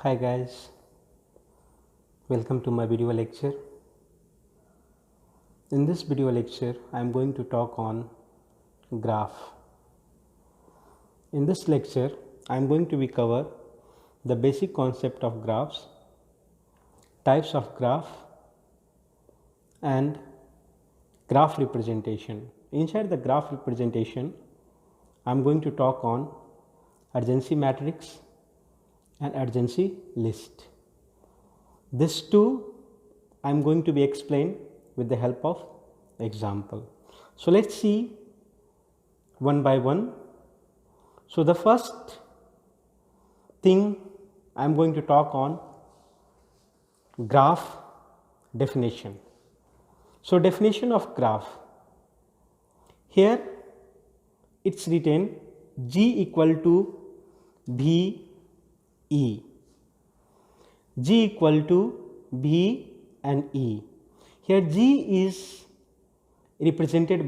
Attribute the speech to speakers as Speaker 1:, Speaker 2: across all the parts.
Speaker 1: Hi guys, welcome to my video lecture. In this video lecture, I am going to talk on graph. In this lecture, I am going to cover the basic concept of graphs, types of graph and graph representation. Inside the graph representation, I am going to talk on adjacency matrix and adjacency list. These two I am going to be explained with the help of example. So let's see one by one. So the first thing I am going to talk on graph definition. So definition of graph. Here it's written G equal to V E. G equal to V and E. Here G is represented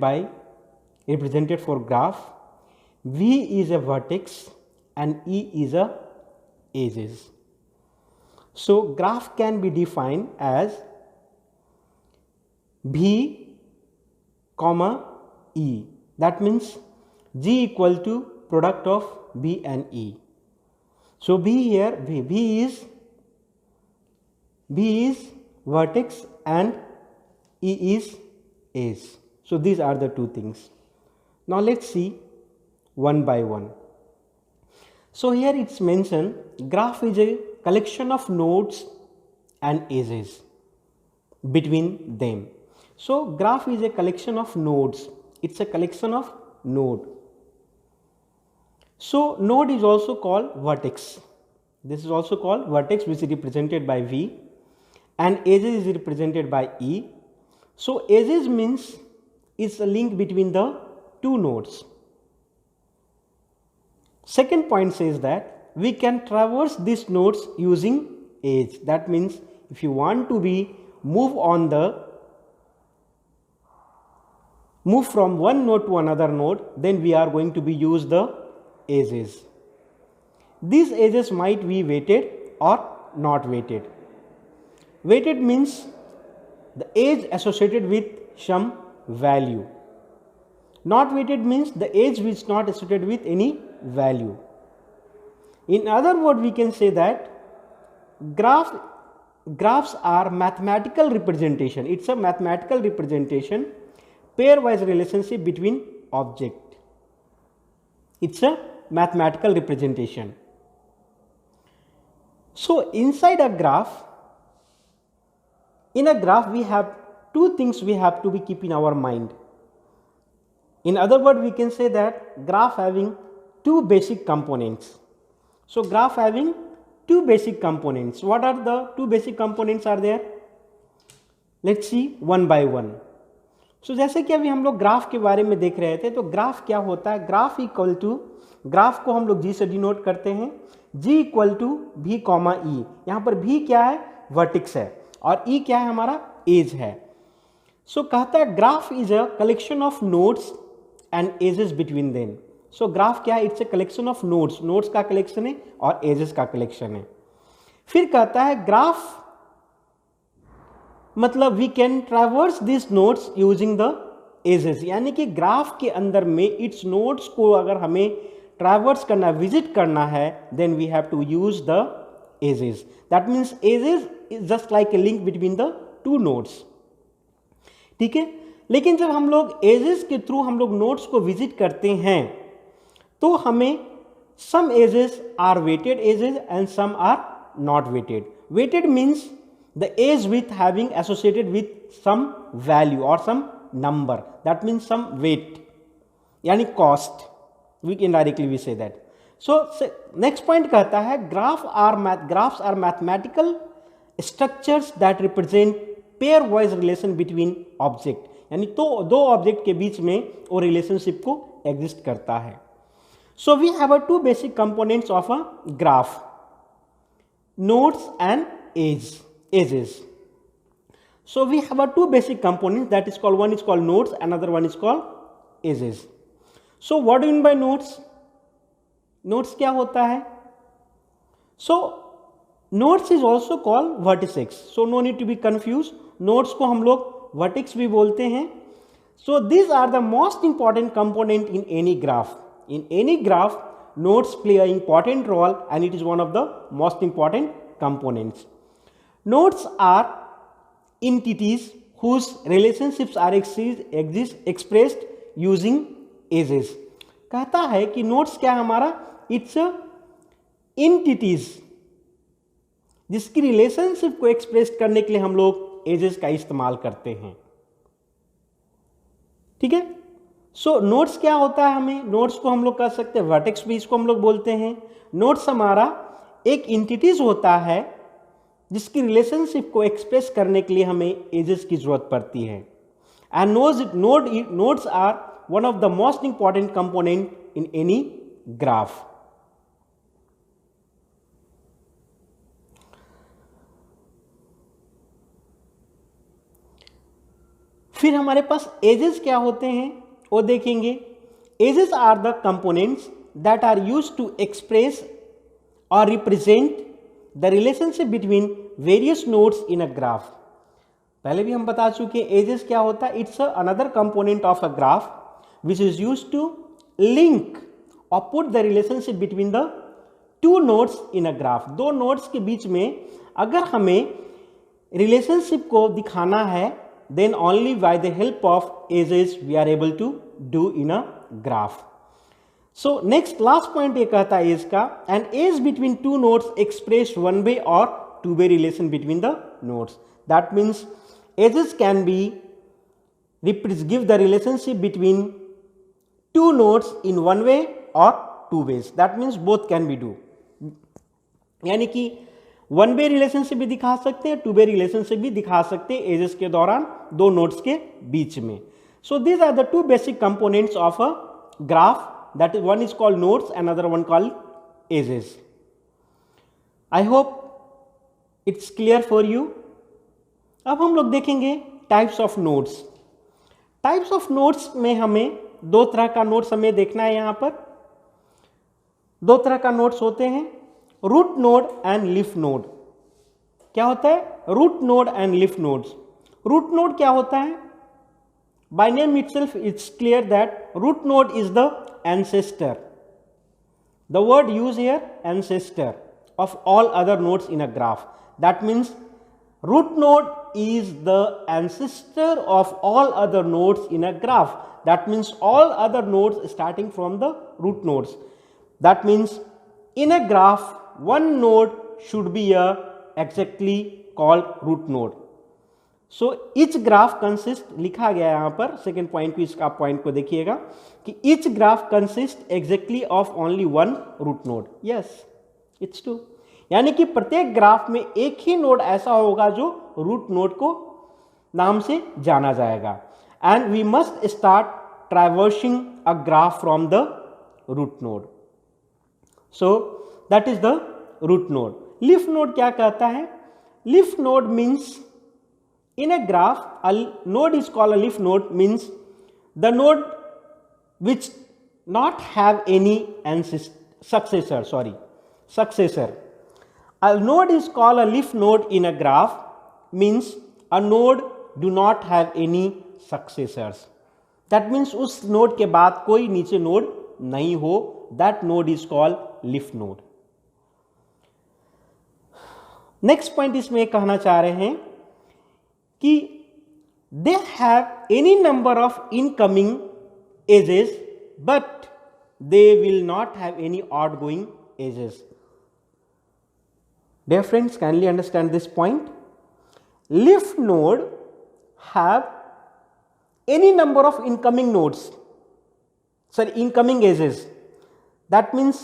Speaker 1: for graph, V is a vertex and E is a edges. So graph can be defined as V comma E. That means G equal to product of V and E. So V here V is vertex and E is edge. So these are the two things. Now let's see one by one. So here it's mentioned graph is a collection of nodes and edges between them. So graph is a collection of nodes. It's a collection of node. So node is also called vertex. This is also called vertex, which is represented by V, and edges is represented by E. So edges means is a link between the two nodes. Second point says that we can traverse these nodes using edge. That means if you want to move from one node to another node, then we are going to use the edges. These edges might be weighted or not weighted. Weighted means the edge associated with some value. Not weighted means the edge which is not associated with any value. In other words, we can say that graphs are mathematical representation. It's a mathematical representation, pairwise relationship between object. It's a mathematical representation. So inside a graph, in a graph we have two things we have to keep in our mind. In other words, we can say that graph having two basic components. So graph having two basic components. What are the two basic components are there? Let's see one by one. So जैसे कि अभी हम लोग graph के बारे में देख रहे थे, तो ग्राफ क्या होता है? ग्राफ इक्वल टू, ग्राफ को हम लोग जी से डिनोट करते हैं, G equal to V comma E. यहाँ पर वी क्या है? वर्टेक्स है, और ई क्या है? हमारा एज है. सो कहता है graph is a collection of nodes and edges between them. So graph क्या है? It's a collection of nodes, nodes का कलेक्शन है और एजेस का कलेक्शन है. फिर कहता है ग्राफ मतलब we can traverse this nodes using the edges. यानी कि ग्राफ के अंदर में इट्स नोड्स को अगर हमें ट्रैवर्स करना, विजिट करना है, then we have to use the edges. That means edges is just like a link between the two nodes. ठीक है. लेकिन जब हम लोग एजेस के थ्रू हम लोग नोड्स को विजिट करते हैं, तो हमें some edges are weighted edges and some are not weighted. Weighted means the edge with having associated with some value or some number, that means some weight, yani cost, we can directly we say that. So next point कहता है graphs are mathematical structures that represent pairwise relation between object. यानी तो दो object के बीच में वो relationship को एग्जिस्ट करता है. So we have a two basic components of a graph, nodes and edges. So we have a two basic components, that is called, one is called nodes, another one is called edges. So what do you mean by nodes? Nodes क्या होता है? So nodes is also called vertices, so no need to be confuse. Nodes को हम लोग vertex भी बोलते हैं। सो these are the most important component in any graph. In any graph, nodes play an important role and it is one of the most important components. Nodes are entities whose relationships are expressed using edges. कहता है कि nodes क्या है हमारा, it's a entities जिसकी relationship को express करने के लिए हम लोग एजेस का इस्तेमाल करते हैं। ठीक है। सो नोड्स क्या होता है, हमें नोड्स को हम लोग कह सकते हैं वर्टेक्स भी इसको हम लोग बोलते हैं। नोड्स हमारा एक इंटिटीज होता है जिसकी रिलेशनशिप को एक्सप्रेस करने के लिए हमें एजेस की जरूरत पड़ती है। And nodes are one of the most important component in any graph. फिर हमारे पास एजेस क्या होते हैं वो देखेंगे। Edges are the components that are used to express or represent the relationship between various nodes in a graph. पहले भी हम बता चुके एजेस क्या होता है, it's another component of a graph which is used to link or put the relationship between the two nodes in a graph. दो nodes के बीच में अगर हमें रिलेशनशिप को दिखाना है, then only by the help of edges we are able to do in a graph. So next last point ये कहता है edge का, an edge between two nodes express one way or two way relation between the nodes. That means edges can be give the relationship between two nodes in one way or two ways. That means both can be do. यानी कि one way relationship भी दिखा सकते हैं, two way relationship भी दिखा सकते हैं एजेस के दौरान दो नोड्स के बीच में। So these are the two basic components of a graph, that is one is called nodes and other one called edges. I hope it's clear for you. अब हम लोग देखेंगे types of nodes. Types of nodes में हमें दो तरह का nodes हमें देखना है। यहां पर दो तरह का नोड्स होते हैं, root node and leaf node. क्या होता है, root node and leaf nodes. Root node क्या होता है, by name itself it's clear that root node is the ancestor. The word use here ancestor of all other nodes in a graph. That means root node is the ancestor of all other nodes in a graph. That means all other nodes starting from the root nodes. That means in a graph one node should be a exactly called root node. So each graph consists, लिखा गया है यहाँ पर second point को, इसका point को देखिएगा कि each graph consists exactly of only one root node. Yes, it's true. यानी कि प्रत्येक ग्राफ में एक ही नोड ऐसा होगा जो रूट नोड को नाम से जाना जाएगा। And we must start traversing a graph from the root node. So that is the root node. Leaf node क्या कहता है, leaf node means in a graph a node is called a leaf node means the node which not have any successor. A node is called a leaf node in a graph means a node do not have any successors. That means उस node के बाद कोई नीचे node नहीं हो, that node is called leaf node. Next point इसमें कहना चाह रहे हैं कि they have any number of incoming edges but they will not have any outgoing edges. Dear friends, kindly understand this point. Leaf node have any number of incoming nodes, incoming edges. That means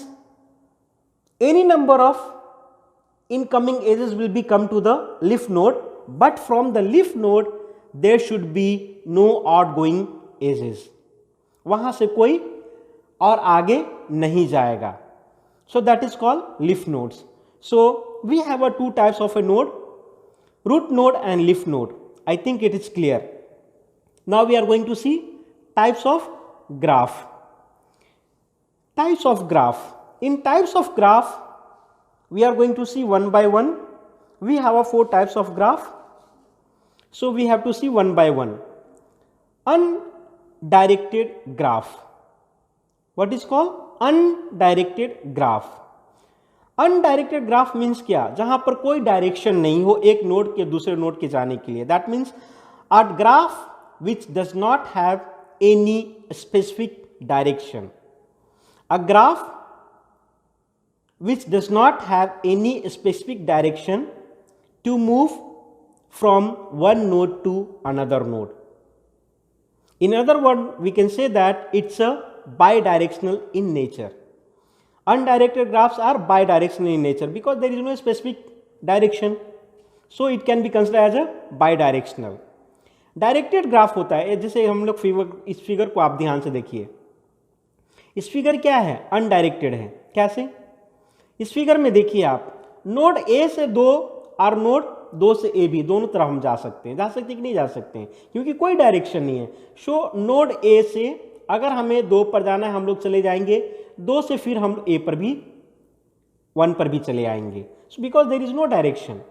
Speaker 1: any number of incoming edges will be come to the leaf node, but from the leaf node there should be no outgoing edges. वहां से कोई और आगे नहीं जाएगा. So that is called leaf nodes. So we have a two types of a node, root node and leaf node. I think it is clear. Now we are going to see types of graph. Types of graph. In types of graph, We are going to see one by one. We have 4 types of graph. So we have to see one by one. Undirected graph. What is called? Undirected graph. Undirected graph means क्या? जहां पर कोई direction नहीं हो एक node के दूसरे node के जाने के लिए. That means a graph which does not have any specific direction. A graph which does not have any specific direction to move from one node to another node. In other words, we can say that it's a bidirectional in nature. Undirected graphs are bidirectional in nature because there is no specific direction, so it can be considered as a bidirectional. Directed graph होता है, जैसे हम लोग इस figure को आप ध्यान से देखिए. इस फिगर क्या है? अनडायरेक्टेड है. कैसे? इस फिगर में देखिए आप, नोड ए से 2 और नोड 2 से ए भी दोनों तरफ हम जा सकते हैं. जा सकते हैं कि नहीं जा सकते हैं? क्योंकि कोई डायरेक्शन नहीं है. सो नोड ए से अगर हमें 2 पर जाना है हम लोग चले जाएंगे, 2 से फिर हम ए पर भी 1 पर भी चले आएंगे. So because there is no direction,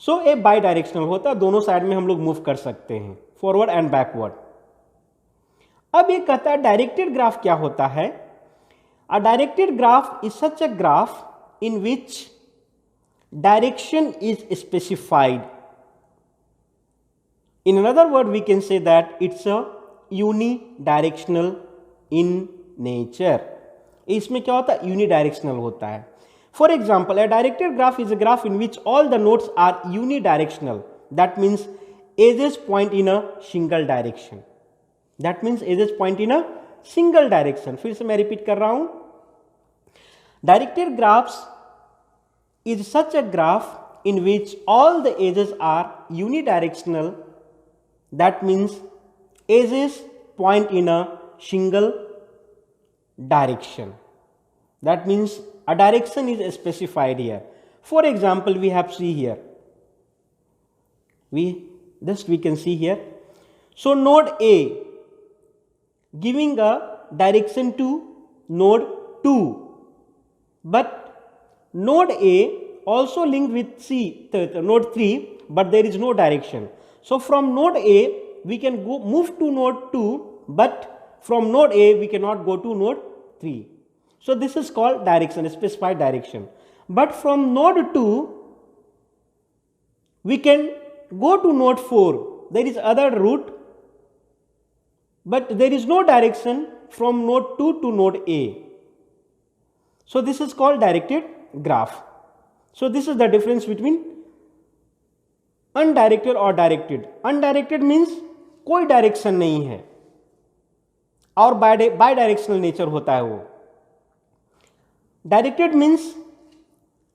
Speaker 1: so a bidirectional होता है. दोनों साइड में हम लोग मूव कर सकते हैं, फॉरवर्ड एंड बैकवर्ड. अब ये कहता है डायरेक्टेड ग्राफ क्या होता है? A directed graph is such a graph in which direction is specified. In another word, we can say that it's a unidirectional in nature. इसमें क्या होता है? Unidirectional होता है. For example, a directed graph is a graph in which all the nodes are unidirectional. That means edges point in a single direction. That means edges point in a single direction. फिर से मैं repeat कर रहा हूं. Directed graphs is such a graph in which all the edges are unidirectional. That means edges point in a single direction. That means a direction is specified here. For example, we have see here, we can see here. So node A giving a direction to node 2, but node A also linked with node 3, but there is no direction. So from node A we can move to node 2, but from node A we cannot go to node 3. So this is called direction, specified direction. But from node 2 we can go to node 4. There is other route, but there is no direction from node 2 to node A. So this is called directed graph. So this is the difference between undirected और directed. Undirected means कोई direction नहीं है और bye directional nature होता है वो. Directed means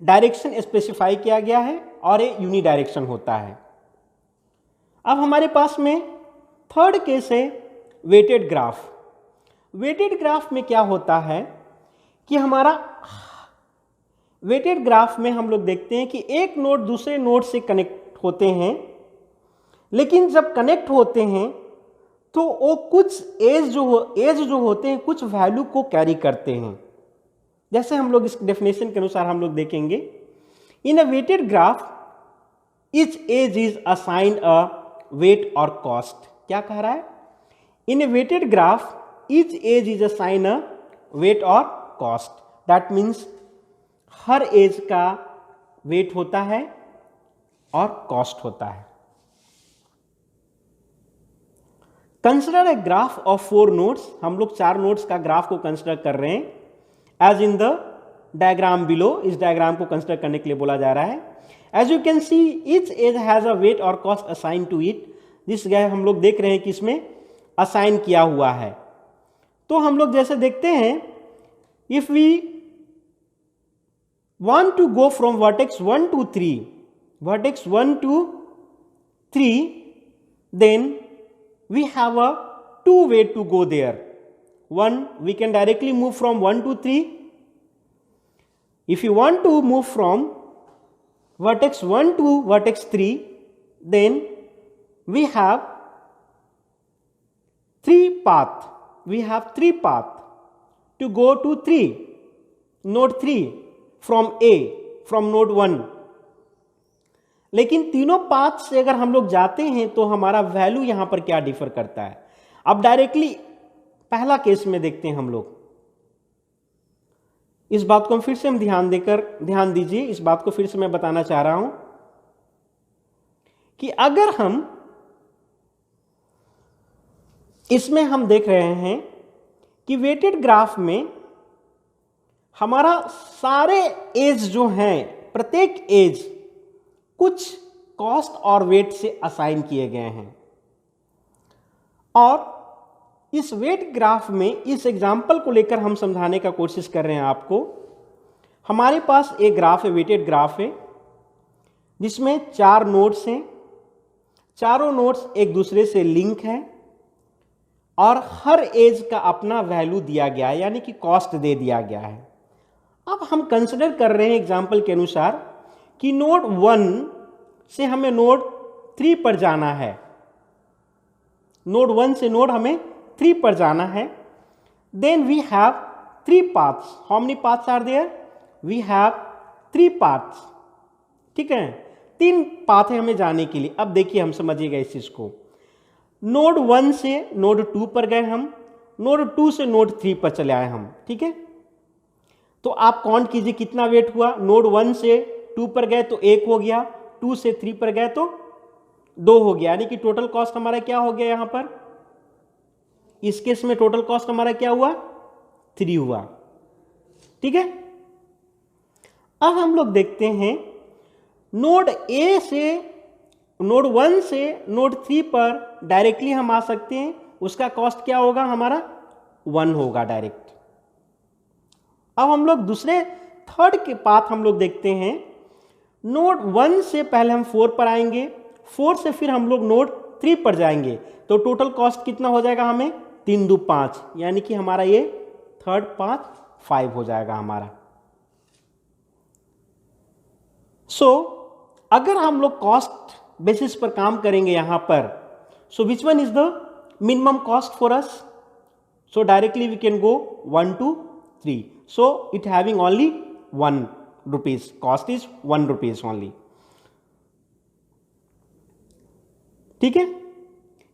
Speaker 1: direction specify किया गया है और ये यूनिडायरेक्शन होता है. अब हमारे पास में थर्ड केस है वेटेड ग्राफ. वेटेड ग्राफ में क्या होता है कि हमारा वेटेड ग्राफ में हम लोग देखते हैं कि एक नोड दूसरे नोड से कनेक्ट होते हैं, लेकिन जब कनेक्ट होते हैं तो वो कुछ एज जो होते हैं कुछ वैल्यू को कैरी करते हैं. जैसे हम लोग इस डेफिनेशन के अनुसार हम लोग देखेंगे, in a weighted graph each edge is assigned a weight और कॉस्ट. क्या कह रहा है? In a weighted graph each edge is assign a weight और कॉस्ट. दैट मीन्स हर एज का वेट होता है और कॉस्ट होता है. Consider a graph of 4 nodes. हम लोग 4 नोड्स का ग्राफ को कंसिडर कर रहे हैं as in the diagram below. इस डायग्राम को कंसिडर करने के लिए बोला जा रहा है. As you can see each edge has a weight और कॉस्ट असाइन टू इट. जिस जगह हम लोग देख रहे हैं कि इसमें असाइन किया हुआ है. तो हम लोग जैसे देखते हैं, if we want to go from vertex 1 to 3, vertex 1 to 3, then we have a 2 way to go there. One, we can directly move from 1 to 3. If you want to move from vertex 1 to vertex 3, then we have 3 path. We have 3 path to go to 3, node 3. From node 1। लेकिन तीनों path से अगर हम लोग जाते हैं तो हमारा वैल्यू यहां पर क्या डिफर करता है। अब डायरेक्टली पहला केस में देखते हैं हम लोग। इस बात को फिर से हम ध्यान दीजिए, इस बात को फिर से मैं बताना चाह रहा हूं कि अगर हम इसमें हम देख रहे हैं कि वेटेड ग्राफ में हमारा सारे एज जो हैं, प्रत्येक एज कुछ कॉस्ट और वेट से असाइन किए गए हैं। और इस वेट ग्राफ में इस एग्जाम्पल को लेकर हम समझाने का कोशिश कर रहे हैं आपको। हमारे पास एक ग्राफ है, वेटेड ग्राफ है, जिसमें 4 नोड्स हैं। चारों नोड्स एक दूसरे से लिंक हैं और हर एज का अपना वैल्यू दिया गया है, यानी कि कॉस्ट दे दिया गया है। अब हम कंसिडर कर रहे हैं एग्जाम्पल के अनुसार कि नोड 1 से हमें नोड 3 पर जाना है। नोड 1 से नोड हमें 3 पर जाना है। Then we have 3 paths. How many paths are there? We have 3 paths. ठीक है, 3 पाथ है हमें जाने के लिए। अब देखिए, हम समझिएगा इस चीज को। नोड 1 से नोड 2 पर गए हम, नोड 2 से नोड 3 पर चले आए हम। ठीक है, तो आप काउंट कीजिए कितना वेट हुआ। नोड 1 से 2 पर गए तो 1 हो गया, 2 से 3 पर गए तो 2 हो गया, यानी कि टोटल कॉस्ट हमारा क्या हो गया यहां पर। इस केस में टोटल कॉस्ट हमारा क्या हुआ? 3 हुआ। ठीक है, अब हम लोग देखते हैं नोड ए से नोड 1 से नोड 3 पर डायरेक्टली हम आ सकते हैं। उसका कॉस्ट क्या होगा? हमारा 1 होगा डायरेक्ट। अब हम लोग दूसरे थर्ड के पाथ हम लोग देखते हैं। नोड 1 से पहले हम 4 पर आएंगे, 4 से फिर हम लोग नोड 3 पर जाएंगे, तो टोटल कॉस्ट कितना हो जाएगा हमें? 3 2 5, यानी कि हमारा ये थर्ड पाथ 5 हो जाएगा हमारा। अगर हम लोग कॉस्ट बेसिस पर काम करेंगे यहां पर, so which one is the minimum cost for us? So directly we can go 1 2 3. So it having only 1 rupees, cost is 1 rupees only. ठीक है,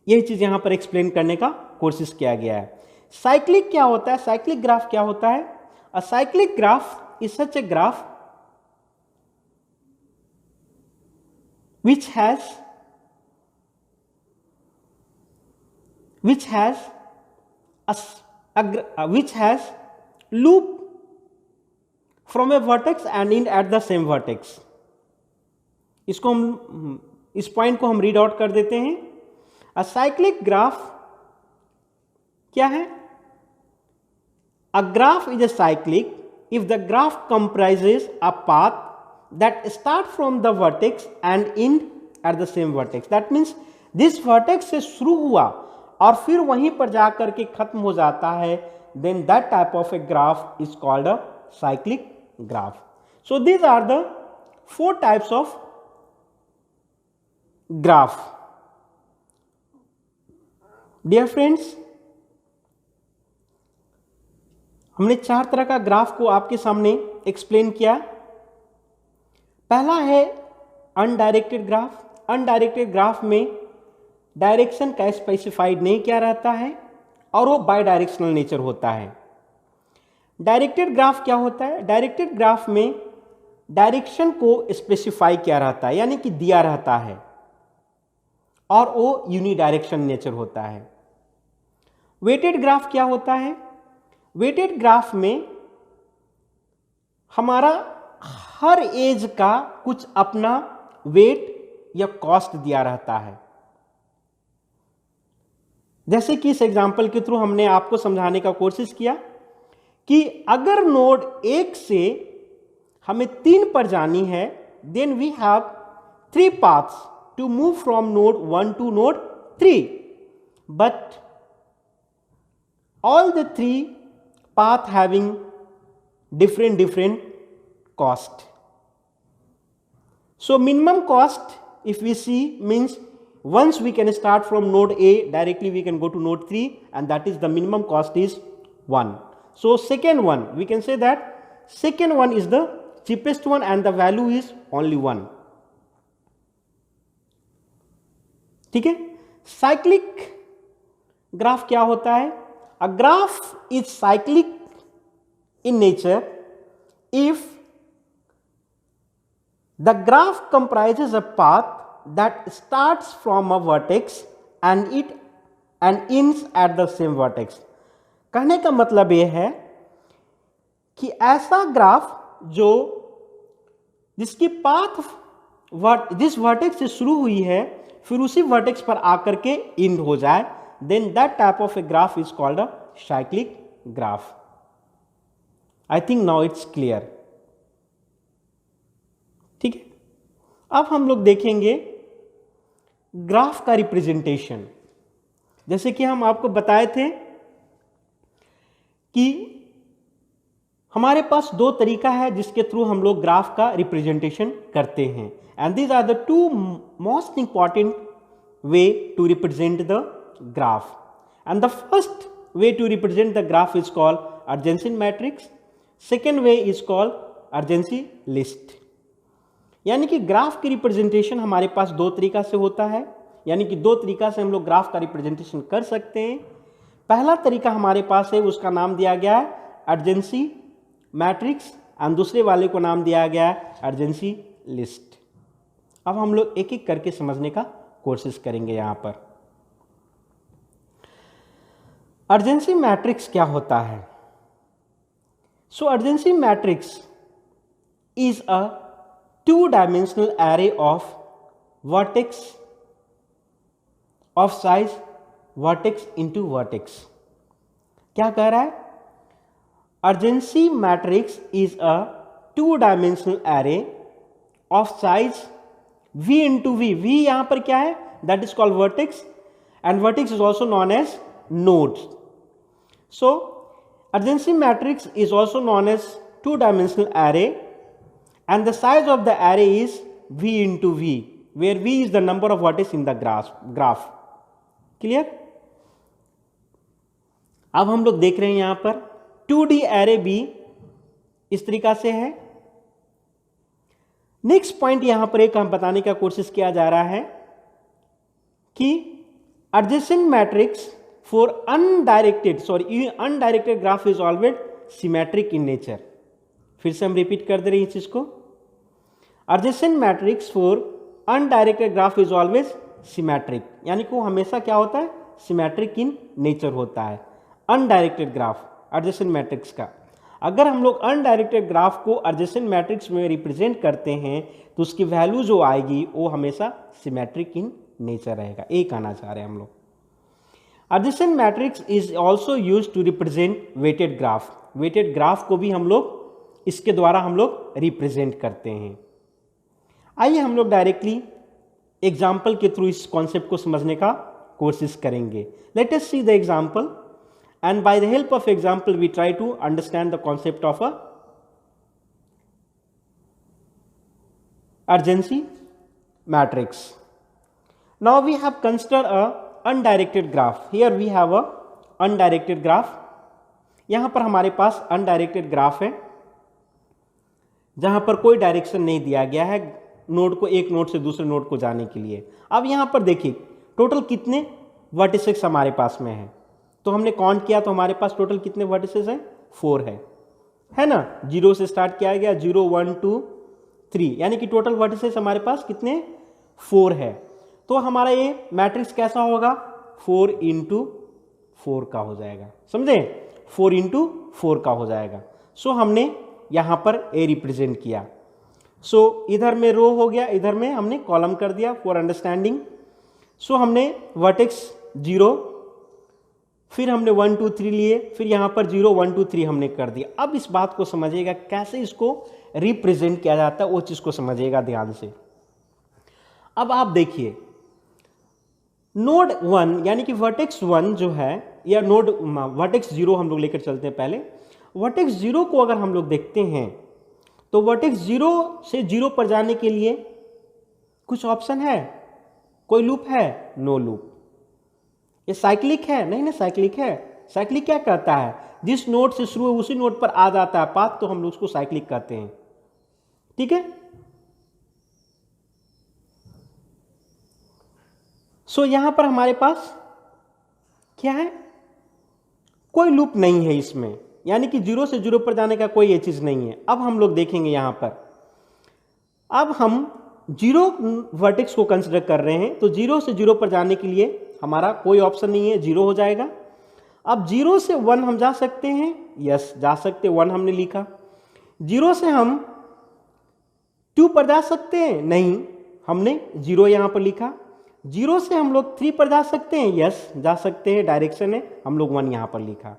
Speaker 1: यही चीज यहां पर एक्सप्लेन करने का कोशिश किया गया है। साइक्लिक क्या होता है? साइक्लिक ग्राफ क्या होता है? अ cyclic graph is such a graph which has loop from a vertex and end at the same vertex. इसको हम, इस पॉइंट को हम रीड आउट कर देते हैं। अ साइक्लिक ग्राफ क्या है? A graph is a cyclic if the graph comprises a path that start from the vertex and end at the same vertex. That means this vertex से शुरू हुआ और फिर वहीं पर जाकर के खत्म हो जाता है, then that type of a graph is called a cyclic graph. So these are the 4 types of graph. Dear friends, हमने 4 तरह का ग्राफ को आपके सामने एक्सप्लेन किया। पहला है अनडायरेक्टेड ग्राफ। अनडायरेक्टेड ग्राफ में डायरेक्शन का स्पेसिफाइड नहीं किया रहता है और वो बाय डायरेक्शनल नेचर होता है। डायरेक्टेड ग्राफ क्या होता है? डायरेक्टेड ग्राफ में डायरेक्शन को स्पेसिफाई किया रहता है, यानी कि दिया रहता है, और वो यूनिडायरेक्शन नेचर होता है। वेटेड ग्राफ क्या होता है? वेटेड ग्राफ में हमारा हर एज का कुछ अपना वेट या कॉस्ट दिया रहता है। जैसे कि इस एग्जांपल के थ्रू हमने आपको समझाने का कोशिश किया कि अगर नोड 1 से हमें 3 पर जानी है, then we have 3 paths to move from node 1 to node 3, but all the 3 path having different cost. So minimum cost, if we see, means once we can start from node A, directly we can go to node 3, and that is the minimum cost is 1. So second one, we can say that second one is the cheapest one and the value is only 1. ठीक है. Cyclic graph क्या होता है? A graph is cyclic in nature if the graph comprises a path that starts from a vertex and ends at the same vertex. कहने का मतलब यह है कि ऐसा ग्राफ जिसकी पाथ जिस वर्टेक्स से शुरू हुई है फिर उसी वर्टेक्स पर आकर के एंड हो जाए, then that type of a graph is called a cyclic graph. I think now it's clear. ठीक है. अब हम लोग देखेंगे ग्राफ का रिप्रेजेंटेशन. जैसे कि हम आपको बताए थे कि हमारे पास दो तरीका है जिसके थ्रू हम लोग ग्राफ का रिप्रेजेंटेशन करते हैं, and these are the two most important way to represent the graph. And the first way to represent the graph is called adjacency matrix. Second way is called adjacency list. यानी कि graph की representation हमारे पास दो तरीका से होता है, यानी कि दो तरीका से हम लोग ग्राफ का रिप्रेजेंटेशन कर सकते हैं. पहला तरीका हमारे पास है, उसका नाम दिया गया है अर्जेंसी मैट्रिक्स, और दूसरे वाले को नाम दिया गया है अर्जेंसी लिस्ट. अब हम लोग एक एक करके समझने का कोशिश करेंगे. यहां पर अर्जेंसी मैट्रिक्स क्या होता है? So adjacency matrix is a two-dimensional array of vertex of size vertex into vertex. क्या कह रहा है? Urgency matrix is a two-dimensional array of size v into v. v यहां पर क्या है? That is called vertex, and vertex is also known as nodes. So urgency matrix is also known as two-dimensional array, and the size of the array is v into v, where v is the number of vertices in the graph. Clear? अब हम लोग देख रहे हैं यहां पर 2D array भी इस तरीका से है. नेक्स्ट पॉइंट यहां पर एक हम बताने का कोशिश किया जा रहा है कि adjacent matrix for undirected graph is always symmetric in nature. फिर से हम रिपीट कर दे रहे हैं इस चीज को. Adjacent matrix for undirected graph is always symmetric, यानी कि वो हमेशा क्या होता है? सिमेट्रिक इन नेचर होता है. अनडायरेक्टेड ग्राफ adjacent मैट्रिक्स का, अगर हम लोग अनडायरेक्टेड ग्राफ को adjacent मैट्रिक्स में रिप्रेजेंट करते हैं तो उसकी वैल्यू जो आएगी वो हमेशा सिमेट्रिक इन नेचर रहेगा. ये कहना चाह रहे हैं हम लोग. Adjacent matrix is also use to represent weighted graph. Weighted graph को भी हम लोग इसके द्वारा हम लोग रिप्रेजेंट करते हैं. आइए हम लोग डायरेक्टली एग्जाम्पल के थ्रू इस कॉन्सेप्ट को समझने का कोशिश करेंगे. Let us see the example, and by the help of example we try to understand the concept of a adjacency matrix. Now we have consider a undirected graph. Here we have a undirected graph. यहां पर हमारे पास undirected graph है जहां पर कोई direction नहीं दिया गया है नोड को एक नोड से दूसरे नोड को जाने के लिए. अब यहां पर देखिए टोटल कितने वर्टिसेस हमारे पास में है, तो हमने काउंट किया तो हमारे पास टोटल कितने वर्टिसेस हैं? 4 है ना. 0 से स्टार्ट किया गया, 0 1 2 3, यानी कि टोटल वर्टिसेस हमारे पास कितने? 4 है. तो हमारा ये मैट्रिक्स कैसा होगा? 4 into 4 का हो जाएगा. समझे? 4 into 4 का हो जाएगा. सो हमने यहां पर ए रिप्रेजेंट किया. सो इधर में रो हो गया, इधर में हमने कॉलम कर दिया फॉर अंडरस्टैंडिंग. सो हमने वर्टेक्स 0, फिर हमने 1 2 3 लिए, फिर यहां पर 0 1 2 3 हमने कर दिया. अब इस बात को समझिएगा कैसे इसको रिप्रेजेंट किया जाता है, वो चीज को समझिएगा ध्यान से. अब आप देखिए नोड 1 यानी कि वर्टेक्स 1 जो है, या नोड वर्टेक्स 0 हम लोग लेकर चलते हैं. पहले वर्टेक्स 0 को अगर हम लोग देखते हैं तो वर्टेक्स 0 से 0 पर जाने के लिए कुछ ऑप्शन है? कोई लूप है? No loop. ये साइक्लिक है? नहीं ना, साइक्लिक है. साइक्लिक क्या कहता है? जिस नोड से शुरू है उसी नोड पर आ जाता है पाथ, तो हम लोग उसको साइक्लिक कहते हैं. ठीक है। सो यहां पर हमारे पास क्या है, कोई लूप नहीं है इसमें, यानी कि 0 से 0 पर जाने का कोई ये चीज नहीं है। अब हम लोग देखेंगे यहां पर, अब हम 0 वर्टेक्स को कंसिडर कर रहे हैं, तो 0 से 0 पर जाने के लिए हमारा कोई ऑप्शन नहीं है, 0 हो जाएगा। अब 0 से 1 हम जा सकते हैं, यस जा सकते, 1 हमने लिखा। 0 से हम 2 पर जा सकते हैं, नहीं, हमने 0 यहां पर लिखा। 0 से हम लोग 3 पर जा सकते हैं, यस जा सकते हैं, डायरेक्शन है, हम लोग 1 यहां पर लिखा।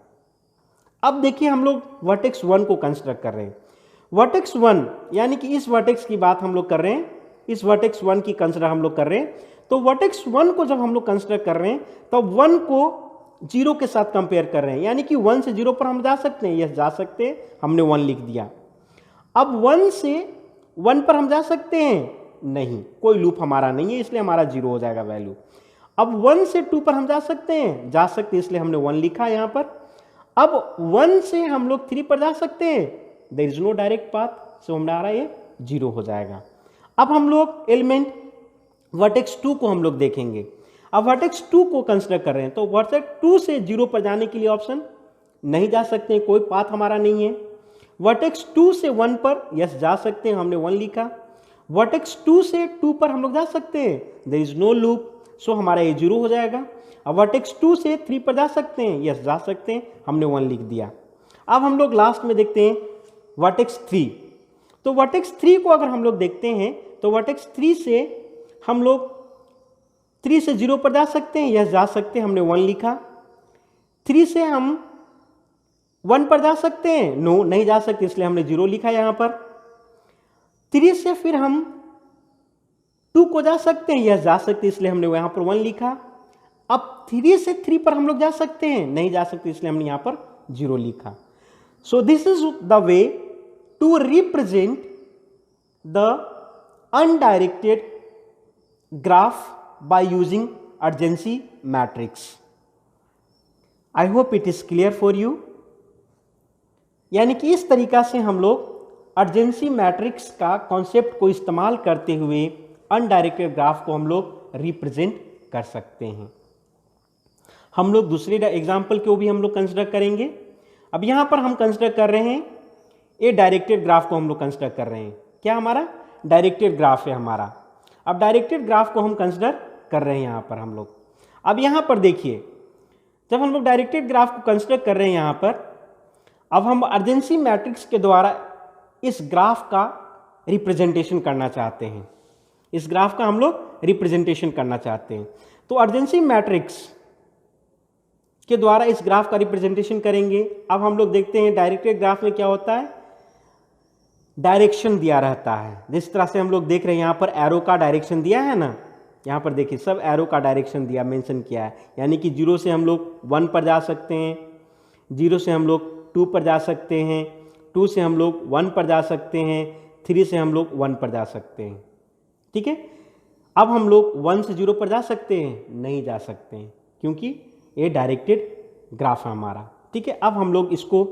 Speaker 1: अब देखिए हम लोग वर्टेक्स 1 को कंसिडर कर रहे हैं। वर्टेक्स 1 यानी कि इस वर्टेक्स की बात हम लोग कर रहे हैं, इस वर्टेक्स 1 की कंसिडर हम लोग कर रहे हैं। तो वर्टेक्स 1 को जब हम लोग कंसिडर कर रहे हैं तो 1 को 0 के साथ कंपेयर कर रहे हैं, यानी कि 1 से 0 पर हम जा सकते हैं, यस जा सकते हैं, हमने 1 लिख दिया। अब 1 से 1 पर हम जा सकते हैं, नहीं, कोई लूप हमारा नहीं है, इसलिए हमारा 0 हो जाएगा वैल्यू। अब 1 से 2 पर हम जा सकते हैं, जा सकते हैं, इसलिए हमने 1 लिखा यहां पर। अब 1 से हम लोग 3 पर जा सकते हैं, there is no direct path, so हमारा ये 0 हो जाएगा। अब हम लोग एलिमेंट वर्टेक्स 2 को हम लोग देखेंगे। अब वर्टेक्स 2 को कंसिडर कर रहे हैं, तो वर्टेक्स 2 से 0 पर जाने के लिए ऑप्शन नहीं जा सकते हैं, कोई पाथ हमारा नहीं है। वर्टेक्स 2 से 1 पर यस जा सकते हैं, हमने 1 लिखा। वर्टेक्स 2 से 2 पर हम लोग जा सकते हैं, देयर इज नो लूप, सो हमारा ये 0 हो जाएगा। अब वर्टेक्स 2 से 3 पर जा सकते हैं, यस जा सकते हैं, हमने 1 लिख दिया। अब हम लोग लास्ट में देखते हैं वर्टेक्स 3। तो वर्टेक्स 3 को अगर हम लोग देखते हैं तो वर्टेक्स 3 से हम लोग 3 से 0 पर जा सकते हैं, यस जा सकते हैं, हमने 1 लिखा। 3 से हम 1 पर जा सकते हैं, नो नहीं जा सकते, इसलिए हमने 0 लिखा यहां पर। 3 से फिर हम 2 को जा सकते हैं, यस जा सकते, इसलिए हमने यहां पर 1 लिखा। अब 3 से 3 पर हम लोग जा सकते हैं, नहीं जा सकते, इसलिए हमने यहां पर 0 लिखा। So this is the way to represent the undirected graph by using urgency matrix. I hope it is clear for you. यानी कि इस तरीका से हम लोग अर्जेंसी मैट्रिक्स का कॉन्सेप्ट को इस्तेमाल करते हुए अनडायरेक्टेड ग्राफ को हम लोग रिप्रेजेंट कर सकते हैं। हम लोग दूसरे एग्जाम्पल को भी हम लोग कंसिडर करेंगे। अब यहां पर हम कंसिडर कर रहे हैं ए डायरेक्टेड ग्राफ को हम लोग कंसिडर कर रहे हैं, क्या हमारा डायरेक्टेड ग्राफ है हमारा। अब डायरेक्टेड ग्राफ को हम कंसिडर कर रहे हैं यहां पर हम लोग। अब यहां पर देखिए, जब हम लोग डायरेक्टेड ग्राफ को कंसिडर कर रहे हैं यहां पर, अब हम अर्जेंसी मैट्रिक्स के द्वारा इस ग्राफ का रिप्रेजेंटेशन करना चाहते हैं, इस ग्राफ का हम लोग रिप्रेजेंटेशन करना चाहते हैं। तो अर्जेंसी मैट्रिक्स के द्वारा इस ग्राफ का रिप्रेजेंटेशन करेंगे। अब हम लोग देखते हैं डायरेक्टेड ग्राफ में क्या होता है, डायरेक्शन दिया रहता है। जिस तरह से हम लोग देख रहे हैं यहां पर एरो का डायरेक्शन दिया है ना, यहाँ पर देखिए सब एरो का डायरेक्शन दिया, मेंशन किया है, यानी कि 0 से हम लोग 1 पर जा सकते हैं, 0 से हम लोग 2 पर जा सकते हैं, 2 से हम लोग 1 पर जा सकते हैं, 3 से हम लोग 1 पर जा सकते हैं। ठीक है, अब हम लोग 1 से 0 पर जा सकते हैं, नहीं जा सकते हैं, क्योंकि ये डायरेक्टेड ग्राफ है हमारा। ठीक है, अब हम लोग इसको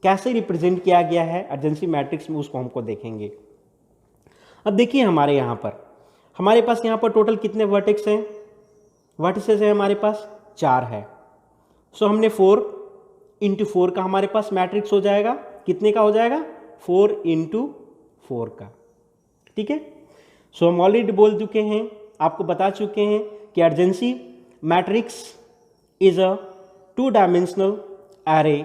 Speaker 1: कैसे रिप्रेजेंट किया गया है अर्जेंसी मैट्रिक्स में, उसको हमको देखेंगे। अब देखिए हमारे यहाँ पर, हमारे पास यहाँ पर टोटल कितने वर्टेक्स हैं, वर्टिसेस है हमारे पास 4 है। सो हमने 4 × 4 का हमारे पास मैट्रिक्स हो जाएगा, कितने का हो जाएगा 4 × 4 का। ठीक है, सो हम ऑलरेडी बोल चुके हैं, आपको बता चुके हैं कि urgency matrix is a 2-dimensional array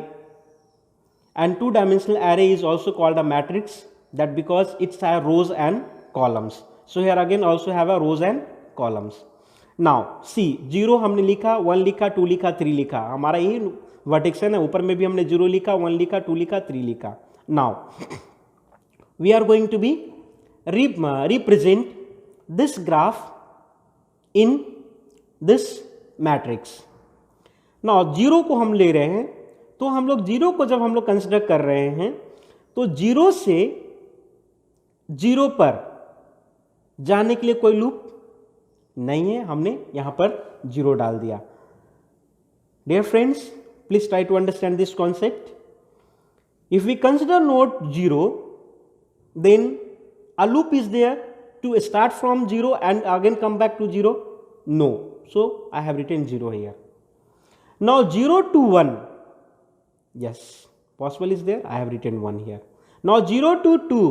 Speaker 1: and 2-dimensional array is also called a matrix, that because it's a rows and columns. So here again also have a rows and columns. Now see 0 हमने लिखा, 1 लिखा, 2 लिखा, 3 लिखा, हमारा यही vertex है ना। ऊपर में भी हमने 0 लिखा, 1 लिखा, 2 लिखा, 3 लिखा। Now we are going to be represent this graph in this matrix. Now 0 को हम ले रहे हैं, तो हम लोग 0 को जब हम लोग कंसिडर कर रहे हैं तो 0 से 0 पर जाने के लिए कोई लूप नहीं है, हमने यहां पर 0 डाल दिया। Dear friends, please try to understand this concept. If we consider node 0, then A loop is there to start from 0 and again come back to 0? No. So I have written 0 here. Now 0 to 1. Yes. Possible is there? I have written 1 here. Now 0 to 2.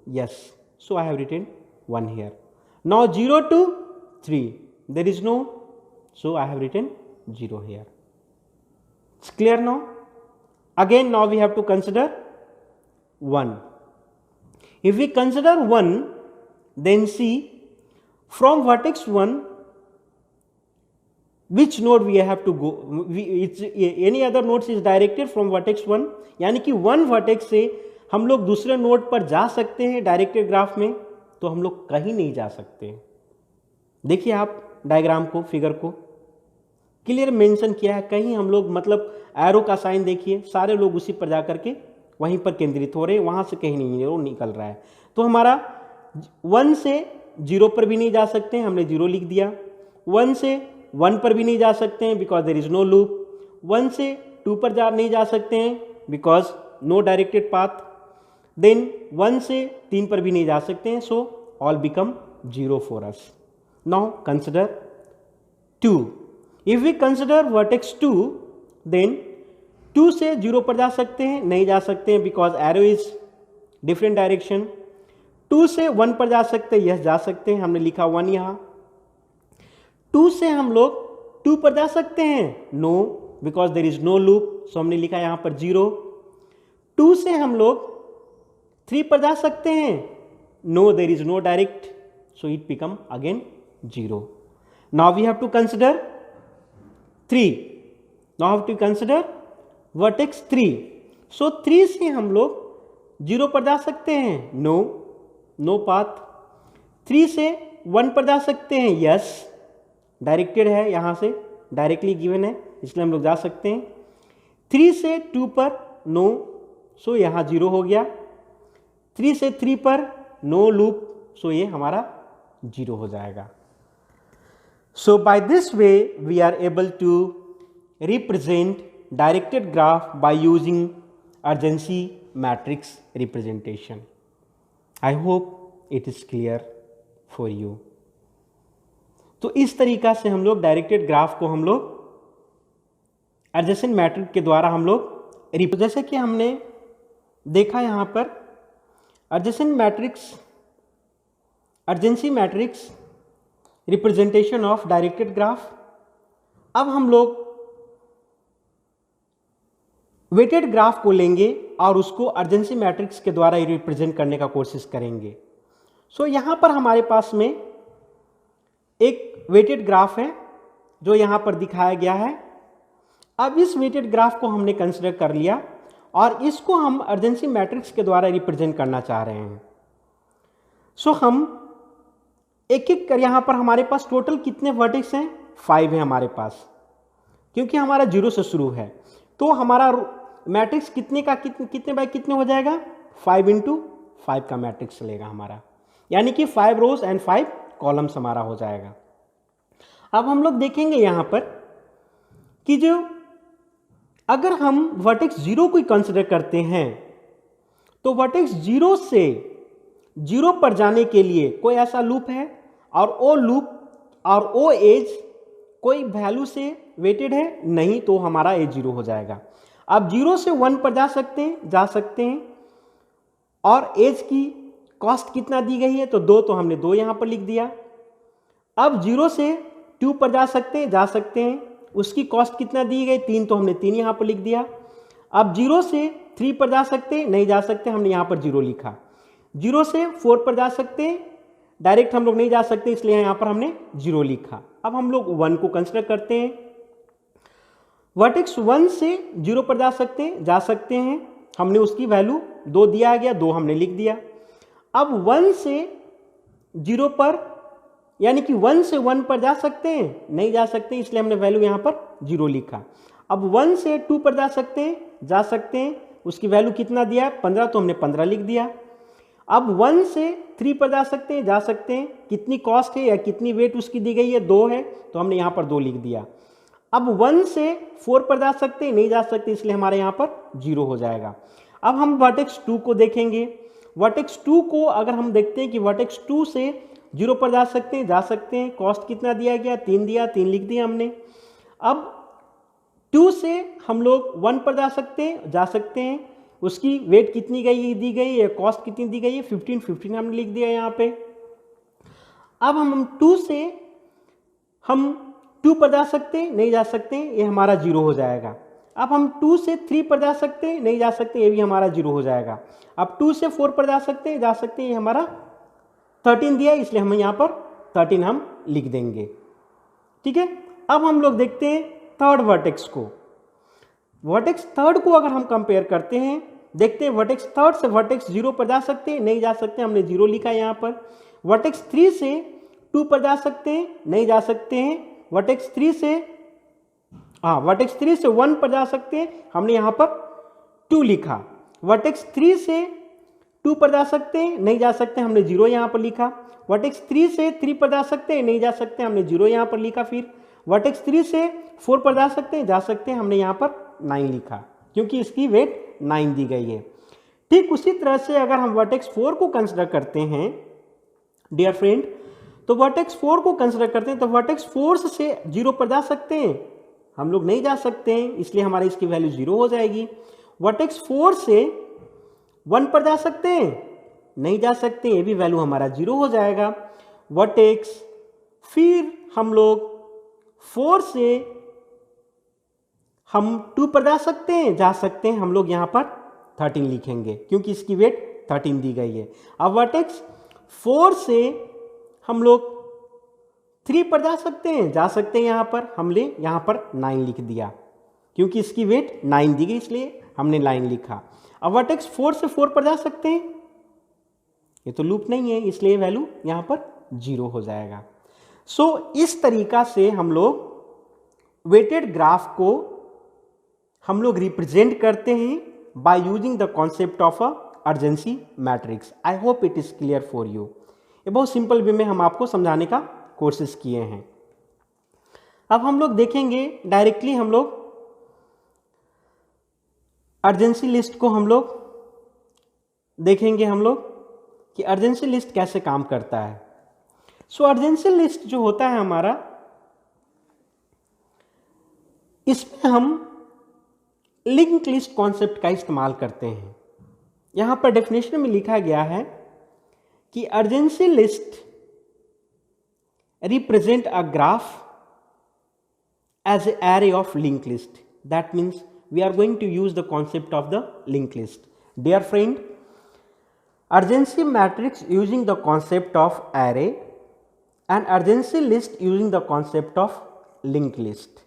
Speaker 1: Yes. So I have written 1 here. Now 0 to 3. There is no. So I have written 0 here. It's clear now? Again, now we have to consider 1. If we consider 1, then see from vertex 1 which node we have to go. Any other nodes is directed from vertex 1, यानी कि 1 vertex से हम लोग दूसरे node पर जा सकते हैं डायरेक्टेड ग्राफ में, तो हम लोग कहीं नहीं जा सकते। देखिए आप डायग्राम को, फिगर को क्लियर मेंशन किया है, कहीं हम लोग मतलब एरो का साइन देखिए, सारे लोग उसी पर जा करके वहीं पर केंद्रित हो रहे हैं, वहां से कहीं नहीं वो निकल रहा है। तो हमारा 1 से 0 पर भी नहीं जा सकते हैं, हमने 0 लिख दिया। 1 से 1 पर भी नहीं जा सकते हैं because there is no loop. 1 से 2 पर नहीं जा सकते हैं because no directed path. Then 1 से 3 पर भी नहीं जा सकते हैं, so all become 0 for us. Now consider 2। If we consider vertex 2, then 2 से 0 पर जा सकते हैं, नहीं जा सकते हैं because arrow is different direction. 2 से 1 पर जा सकते हैं, यस जा सकते हैं, हमने लिखा 1 यहां। 2 से हम लोग 2 पर जा सकते हैं, no because there is no loop, so हमने लिखा यहां पर 0। 2 से हम लोग 3 पर जा सकते हैं, no there is no direct, so it become again 0। Now we have to consider 3। Now have to consider vertex 3। So 3 से हम लोग 0 पर जा सकते हैं, नो, नो पाथ। 3 से 1 पर जा सकते हैं, यस, डायरेक्टेड है, यहां से डायरेक्टली गिवन है इसलिए हम लोग जा सकते हैं। 3 से 2 पर नो, सो यहां 0 हो गया। 3 से 3 पर नो लूप, सो ये हमारा 0 हो जाएगा। So by this way we are able to represent directed graph by using adjacency matrix representation. I hope it is clear for you. तो इस तरीका से हम लोग डायरेक्टेड ग्राफ को हम लोग एडजेसेंट मैट्रिक्स के द्वारा हम लोग जैसे कि हमने देखा यहां पर adjacent matrix, urgency matrix representation of directed graph. अब हम लोग वेटेड ग्राफ को लेंगे और उसको अर्जेंसी मैट्रिक्स के द्वारा रिप्रेजेंट करने का कोशिश करेंगे। सो यहां पर हमारे पास में एक वेटेड ग्राफ है जो यहां पर दिखाया गया है। अब इस वेटेड ग्राफ को हमने कंसिडर कर लिया और इसको हम अर्जेंसी मैट्रिक्स के द्वारा रिप्रेजेंट करना चाह रहे हैं। सो हम एक एक कर, यहां पर हमारे पास टोटल कितने वर्टेक्स हैं? 5 है हमारे पास, क्योंकि हमारा 0 से शुरू है। तो हमारा मैट्रिक्स कितने का कितने बाय कितने हो जाएगा? 5 × 5 का मैट्रिक्स लेगा हमारा, यानी कि 5 रोज एंड 5 कॉलम्स हमारा हो जाएगा। अब हम लोग देखेंगे यहां पर कि जो अगर हम वर्टेक्स 0 को कंसिडर करते हैं तो वर्टेक्स 0 से 0 पर जाने के लिए कोई ऐसा लूप है और वो लूप और वो एज कोई वैल्यू से वेटेड है? नहीं, तो हमारा एज 0 हो जाएगा। अब 0 से 1 पर जा सकते हैं और एज की कॉस्ट कितना दी गई है? तो 2, तो हमने 2 यहां पर लिख दिया। अब 0 से 2 पर जा सकते हैं, उसकी कॉस्ट कितना दी गई? 3, तो हमने 3 यहां पर लिख दिया। अब 0 से 3 पर जा सकते, नहीं जा सकते, हमने यहां पर 0 लिखा। 0 से 4 पर जा सकते हैं, डायरेक्ट हम लोग नहीं जा सकते इसलिए यहां पर हमने 0 लिखा। अब हम लोग 1 को कंसिडर करते हैं। वर्टेक्स 1 से 0 पर जा सकते हैं, हमने उसकी वैल्यू 2 दिया गया, 2 हमने लिख दिया। अब 1 से 0 पर, यानी कि 1 से 1 पर जा सकते हैं, नहीं जा सकते इसलिए हमने वैल्यू यहां पर 0 लिखा। अब 1 से 2 पर जा सकते हैं, उसकी वैल्यू कितना दिया? 15, तो हमने 15 लिख दिया। अब 1 से 3 पर जा सकते हैं, कितनी कॉस्ट है या कितनी वेट उसकी दी गई है? 2 है, तो हमने यहां पर 2 लिख दिया। अब 1 से 4 पर जा सकते हैं, नहीं जा सकते इसलिए हमारे यहां पर 0 हो जाएगा। अब हम वर्टेक्स 2 को देखेंगे। वर्टेक्स 2 को अगर हम देखते हैं कि वर्टेक्स 2 से 0 पर जा सकते हैं, कॉस्ट कितना दिया गया, 3 दिया, 3 लिख दिया हमने। अब 2 से हम लोग 1 पर जा सकते हैं, उसकी वेट कितनी दी गई है, कॉस्ट कितनी दी गई है, 15 हमने लिख दिया यहाँ पे। अब हम 2 से हम 2 पर जा सकते हैं, नहीं जा सकते, ये हमारा 0 हो जाएगा। अब हम 2 से 3 पर जा सकते हैं, नहीं जा सकते, ये भी हमारा 0 हो जाएगा। अब 2 से 4 पर जा सकते हैं, ये हमारा 13 दिया है, इसलिए हम यहाँ पर 13 हम लिख देंगे। ठीक है, अब हम लोग देखते हैं थर्ड वर्टेक्स को। वर्टेक्स थर्ड को अगर हम कंपेयर करते हैं, देखते हैं वर्टेक्स थर्ड से वर्टेक्स 0 पर जा सकते हैं, नहीं जा सकते, हमने 0 लिखा है यहाँ पर। वर्टेक्स 3 से 2 पर जा सकते हैं, नहीं जा सकते हैं। वर्टेक्स 3 से 1 पर जा सकते हैं, हमने यहाँ पर 2 लिखा। वर्टेक्स 3 से 2 पर जा सकते हैं, नहीं जा सकते, हमने 0 यहाँ पर लिखा। वर्टेक्स 3 से 3 पर जा सकते हैं, नहीं जा सकते, हमने 0 यहाँ पर लिखा। फिर वर्टेक्स 3 से 4 पर जा सकते हैं, हमने यहाँ पर 9 लिखा, क्योंकि इसकी वेट 9 दी गई है। ठीक उसी तरह से अगर हम वर्टेक्स 4 को कंसिडर करते हैं डियर फ्रेंड, तो वर्टेक्स 4 को कंसिडर करते हैं, तो वर्टेक्स 4 से 0 पर जा सकते हैं, हम लोग नहीं जा सकते हैं, इसलिए हमारी इसकी वैल्यू 0 हो जाएगी। वर्टेक्स 4 से 1 पर जा सकते हैं, नहीं जा सकते, ये भी वैल्यू हमारा 0 हो जाएगा। वर्टेक्स फिर हम लोग 4 से हम 2 पर जा सकते हैं, हम लोग यहाँ पर 13 लिखेंगे, क्योंकि इसकी वेट 13 दी गई है। अब वर्टेक्स 4 से हम लोग 3 पर जा सकते हैं, यहाँ पर हमने यहाँ पर 9 लिख दिया, क्योंकि इसकी वेट 9 दी गई, इसलिए हमने 9 लिखा। अब वर्टेक्स 4 से 4 पर जा सकते हैं, ये तो लूप नहीं है, इसलिए वैल्यू यहाँ पर 0 हो जाएगा। सो इस तरीका से हम लोग वेटेड ग्राफ को हम लोग रिप्रेजेंट करते हैं by using the concept of a adjacency matrix. I hope it is clear for you. ये बहुत सिंपल वे में हम आपको समझाने का कोशिश किए हैं। अब हम लोग देखेंगे डायरेक्टली, हम लोग अर्जेंसी लिस्ट को हम लोग देखेंगे, हम लोग कि अर्जेंसी लिस्ट कैसे काम करता है। सो अर्जेंसी लिस्ट जो होता है हमारा, इसमें हम लिंक लिस्ट कॉन्सेप्ट का इस्तेमाल करते हैं। यहां पर डेफिनेशन में लिखा गया है कि urgency list represent a graph as an array of linked list. That means we are going to use the concept of the linked list. Dear friend, urgency matrix using the concept of array and urgency list using the concept of linked list.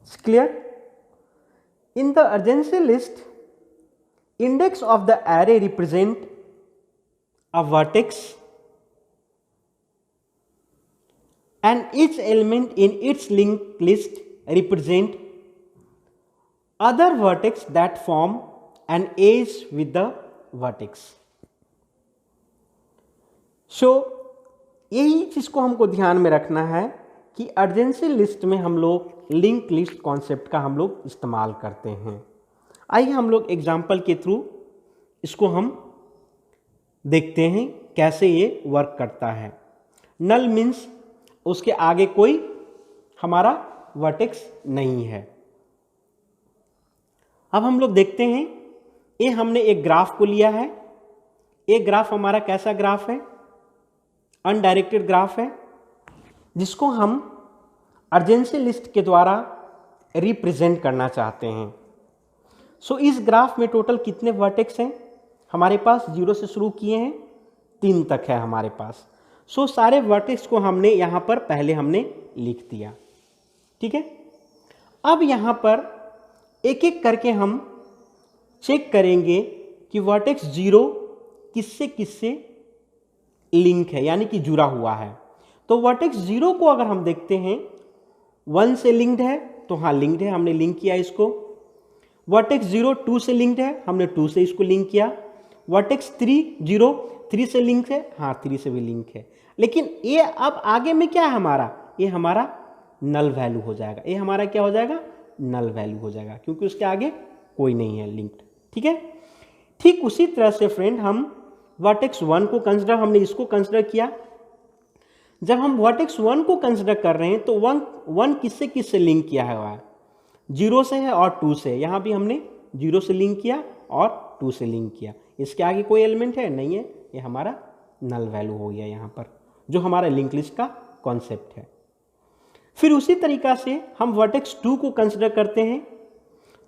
Speaker 1: It's clear? In the urgency list, index of the array represent a vertex and each element in its linked list represent other vertex that form an edge with the vertex. So यही चीज को हमको ध्यान में रखना है कि urgency list में हम लोग लिंक लिस्ट कॉन्सेप्ट का हम लोग इस्तेमाल करते हैं। आइए हम लोग एग्जाम्पल के थ्रू इसको हम देखते हैं कैसे ये वर्क करता है। नल मीन्स उसके आगे कोई हमारा वर्टेक्स नहीं है। अब हम लोग देखते हैं, ये हमने एक ग्राफ को लिया है। एक ग्राफ हमारा कैसा ग्राफ है? अनडायरेक्टेड ग्राफ है, जिसको हम अर्जेंसी लिस्ट के द्वारा रिप्रेजेंट करना चाहते हैं। सो इस ग्राफ में टोटल कितने वर्टेक्स हैं हमारे पास? 0 से शुरू किए हैं, 3 तक है हमारे पास। सो सारे वर्टेक्स को हमने यहाँ पर पहले हमने लिख दिया। ठीक है, अब यहाँ पर एक एक करके हम चेक करेंगे कि वर्टेक्स 0 किससे किससे लिंक है, यानी कि जुड़ा हुआ है। तो वर्टेक्स 0 को अगर हम देखते हैं 1 से लिंक्ड है, तो हाँ लिंक्ड है, हमने लिंक किया इसको। वर्टेक्स 0 2 से लिंक्ड है, हमने 2 से इसको लिंक किया। वर्टेक्स 3 से लिंक है, हाँ 3 से भी लिंक है। लेकिन ये अब आगे में क्या है हमारा? ये हमारा नल वैल्यू हो जाएगा। ये हमारा क्या हो जाएगा? नल वैल्यू हो जाएगा, क्योंकि उसके आगे कोई नहीं है लिंक्ड। ठीक है, ठीक उसी तरह से फ्रेंड हम वर्टेक्स 1 को कंसिडर, हमने इसको कंसिडर किया। जब हम वर्टेक्स 1 को कंसिडर कर रहे हैं तो 1 किससे किससे लिंक किया हुआ है, 0 से है और 2 से। यहाँ भी हमने 0 से लिंक किया और 2 से लिंक किया। इसके आगे कोई एलिमेंट है नहीं है, ये हमारा नल वैल्यू हो गया यहाँ पर, जो हमारा लिंक लिस्ट का कॉन्सेप्ट है। फिर उसी तरीका से हम वर्टेक्स 2 को कंसिडर करते हैं।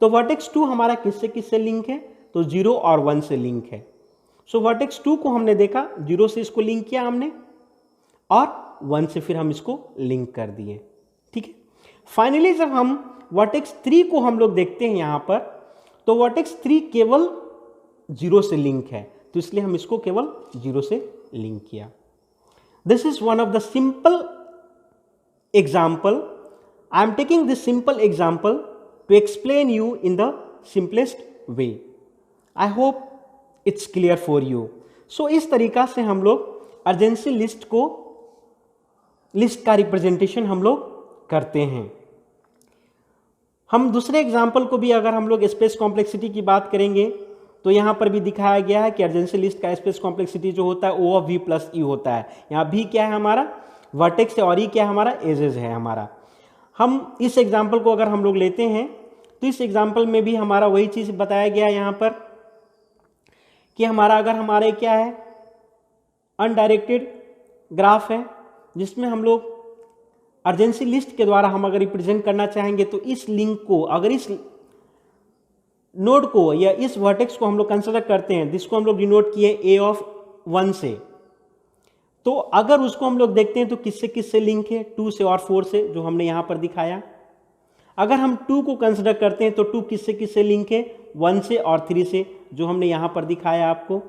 Speaker 1: तो वर्टेक्स 2 हमारा किससे किससे लिंक है, तो 0 और 1 से लिंक है। सो वर्टेक्स 2 को हमने देखा, 0 से इसको लिंक किया हमने और 1 से फिर हम इसको लिंक कर दिए। ठीक है। फाइनली जब हम वर्टेक्स 3 को हम लोग देखते हैं यहाँ पर, तो वर्टेक्स 3 केवल 0 से लिंक है, तो इसलिए हम इसको केवल 0 से लिंक किया। This is one of the simple example. I am taking this simple example to explain you in the simplest way. I hope it's clear for you. So इस तरीका से हम लोग अर्जेंसी लिस्ट का रिप्रेजेंटेशन हम लोग करते हैं। हम दूसरे एग्जाम्पल को भी अगर हम लोग स्पेस कॉम्प्लेक्सिटी की बात करेंगे तो यहाँ पर भी दिखाया गया है कि अर्जेंसी लिस्ट का स्पेस कॉम्प्लेक्सिटी जो होता है O of V plus E होता है। यहाँ भी क्या है हमारा वर्टेक्स है और E क्या है हमारा एजेस है हमारा। हम इस एग्जाम्पल को अगर हम लोग लेते हैं तो इस एग्जाम्पल में भी हमारा वही चीज़ बताया गया है यहाँ पर कि हमारा अगर हमारे क्या है अनडायरेक्टेड ग्राफ है, जिसमें हम लोग अर्जेंसी लिस्ट के द्वारा हम अगर रिप्रेजेंट करना चाहेंगे तो इस लिंक को, अगर इस नोड को या इस वर्टेक्स को हम लोग कंसिडर करते हैं, जिसको हम लोग डिनोट किए A ऑफ 1 से, तो अगर उसको हम लोग देखते हैं तो किससे किससे लिंक है, 2 से और 4 से, जो हमने यहाँ पर दिखाया। अगर हम 2 को कंसिडर करते हैं तो 2 किससे किससे लिंक है, 1 से और 3 से, जो हमने यहाँ पर दिखाया आपको।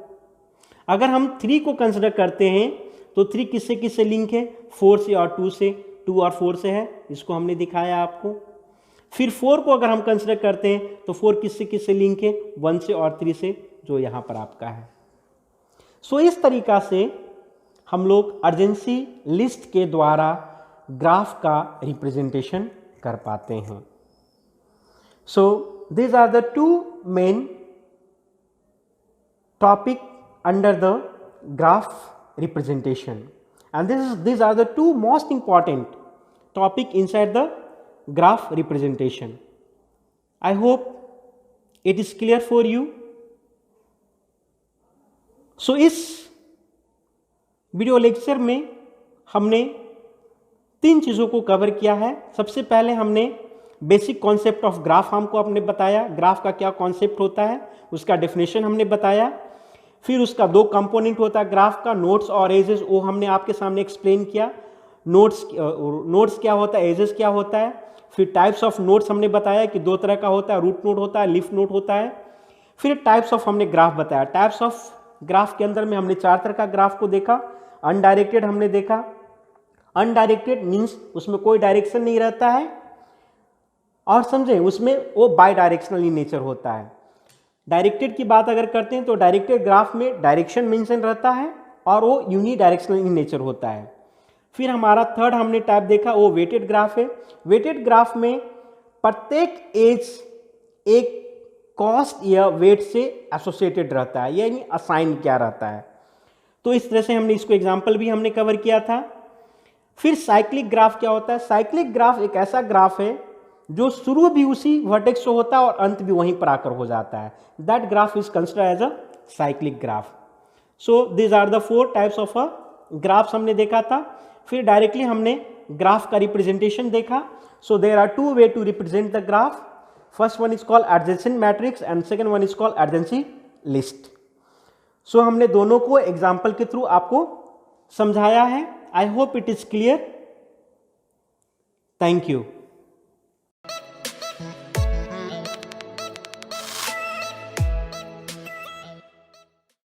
Speaker 1: अगर हम 3 को कंसिडर करते हैं तो 3 किससे किससे लिंक है, 4 से और 2 से, 2 और 4 से है, इसको हमने दिखाया आपको। फिर 4 को अगर हम कंसिडर करते हैं तो 4 किससे किससे लिंक है, 1 से और 3 से, जो यहाँ पर आपका है। सो इस तरीका से हम लोग अर्जेंसी लिस्ट के द्वारा ग्राफ का रिप्रेजेंटेशन कर पाते हैं। सो these are the two main topic under the graph representation, and these are the two most important topic inside the graph representation. I hope it is clear for you. So इस video lecture में हमने 3 चीज़ों को cover किया है। सबसे पहले हमने बेसिक कॉन्सेप्ट ऑफ ग्राफ हमको आपने बताया, ग्राफ का क्या कॉन्सेप्ट होता है, उसका डेफिनेशन हमने बताया। फिर उसका 2 कंपोनेंट होता है ग्राफ का, नोड्स और एजेस, वो हमने आपके सामने एक्सप्लेन किया। नोड्स क्या होता है, एजेस क्या होता है। फिर टाइप्स ऑफ नोड्स हमने बताया कि 2 तरह का होता है, रूट नोड होता है, लीफ नोड होता है। फिर टाइप्स ऑफ हमने ग्राफ बताया। टाइप्स ऑफ ग्राफ के अंदर में हमने 4 तरह का ग्राफ को देखा। अनडायरेक्टेड हमने देखा। अनडायरेक्टेड मीन्स उसमें कोई डायरेक्शन नहीं रहता है, और समझे उसमें वो बाई डायरेक्शनल इन नेचर होता है। डायरेक्टेड की बात अगर करते हैं तो डायरेक्टेड ग्राफ में डायरेक्शन मेंशन रहता है और वो यूनी डायरेक्शनल इन नेचर होता है। फिर हमारा थर्ड हमने टाइप देखा, वो वेटेड ग्राफ है। वेटेड ग्राफ में प्रत्येक एज एक कॉस्ट या वेट से एसोसिएटेड रहता है, यानी असाइन क्या रहता है। तो इस तरह से हमने इसको एग्जाम्पल भी हमने कवर किया था। फिर साइक्लिक ग्राफ क्या होता है। साइक्लिक ग्राफ एक ऐसा ग्राफ है जो शुरू भी उसी वर्टेक्स से होता है और अंत भी वहीं पर आकर हो जाता है। That graph is considered as a cyclic graph. So this are the 4 types of a graphs हमने देखा था। फिर डायरेक्टली हमने ग्राफ का रिप्रेजेंटेशन देखा। So there are 2 way to represent the graph. First one is called adjacent matrix and second one is called adjacency list. So हमने दोनों को एग्जाम्पल के थ्रू आपको समझाया है। I hope it is clear. Thank you.